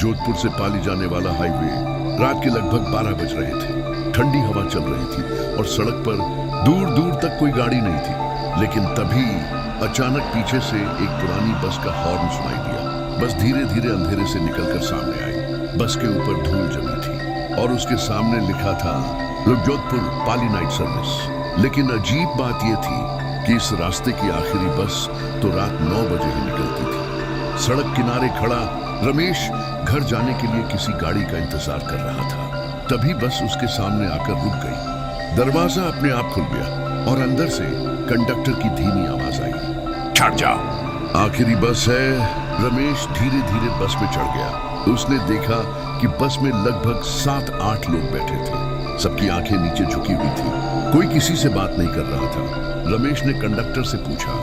जोधपुर से पाली जाने वाला हाईवे रात के लगभग 12 बज रहे थे। ठंडी हवा चल रही थी और सड़क पर दूर दूर तक कोई गाड़ी नहीं थी। लेकिन तभी अचानक पीछे से एक पुरानी बस का हॉर्न सुनाई दिया। बस धीरे धीरे अंधेरे से निकलकर सामने आई। बस के ऊपर धूल जमी थी और उसके सामने लिखा था जोधपुर पाली नाइट सर्विस। लेकिन अजीब बात यह थी कि इस रास्ते की आखिरी बस तो रात 9 बजे ही निकलती थी। सड़क किनारे खड़ा रमेश घर जाने के लिए किसी गाड़ी का इंतजार कर रहा था। तभी बस उसके सामने आकर रुक गई। दरवाजा अपने आप खुल गया और अंदर से कंडक्टर की धीमी आवाज आई, चढ़ जाओ, आखिरी बस है। रमेश धीरे धीरे बस में चढ़ गया। उसने देखा कि बस में लगभग 7-8 लोग बैठे थे। सबकी आंखें नीचे झुकी हुई थी। कोई किसी से बात नहीं कर रहा था। रमेश ने कंडक्टर से पूछा।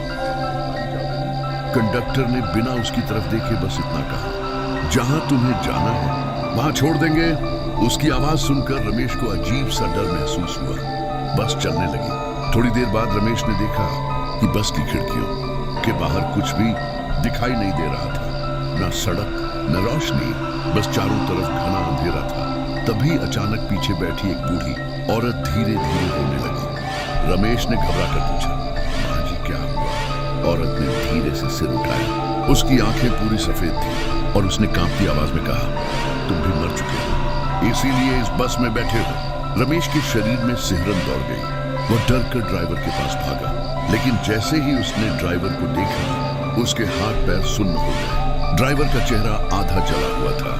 कंडक्टर ने बिना उसकी तरफ देखे बस इतना कहा, जहां तुम्हें जाना है वहां छोड़ देंगे। उसकी आवाज सुनकर रमेश को अजीब सा डर महसूस हुआ। बस चलने लगी। थोड़ी देर बाद रमेश ने देखा कि बस की खिड़कियों के बाहर कुछ भी दिखाई नहीं दे रहा था। न सड़क न रोशनी, बस चारों तरफ घना अंधेरा था। तभी अचानक पीछे बैठी एक बूढ़ी औरत धीरे धीरे रोने लगी। रमेश ने घबरा कर पूछा, माँ जी क्या हुआ? औरत ने धीरे से सिर उठाया। उसकी आंखें पूरी सफेद थी और उसने कांपती आवाज में कहा, तुम भी मर चुके हो, इसीलिए इस बस में बैठे हो। रमेश के शरीर में सिहरन दौड़ गई। वह डर कर ड्राइवर के पास भागा। लेकिन जैसे ही उसने ड्राइवर को देखा, उसके हाथ पैर सुन्न हो गए। ड्राइवर का चेहरा आधा जला हुआ था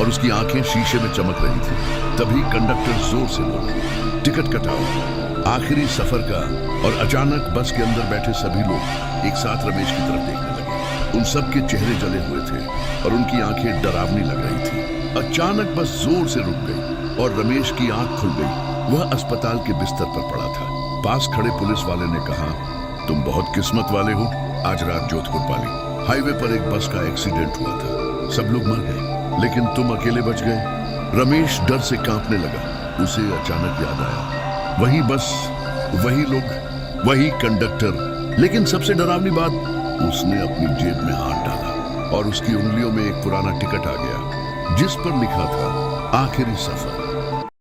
और उसकी आंखें शीशे में चमक रही थी। तभी कंडक्टर जोर से बोला, टिकट कटाओ, आखिरी सफर का। और अचानक बस के अंदर बैठे सभी लोग एक साथ रमेश की तरफ देखने लगे। उन सब के चेहरे जले हुए थे और उनकी आंखें डरावनी लग रही थी। अचानक बस जोर से रुक गई और रमेश की आंख खुल गई। वह अस्पताल के बिस्तर पर पड़ा था। पास खड़े पुलिस वाले ने कहा, तुम बहुत किस्मत वाले हो, आज रात जोधपुर पाली हाईवे पर एक बस का एक्सीडेंट हुआ था। सब लोग मर गए लेकिन तुम अकेले बच गए। रमेश डर से कांपने लगा। उसे अचानक याद आया, वही बस, वही लोग, वही कंडक्टर। लेकिन सबसे डरावनी बात, उसने अपनी जेब में हाथ डाला और उसकी उंगलियों में एक पुराना टिकट आ गया जिस पर लिखा था आखिरी सफर।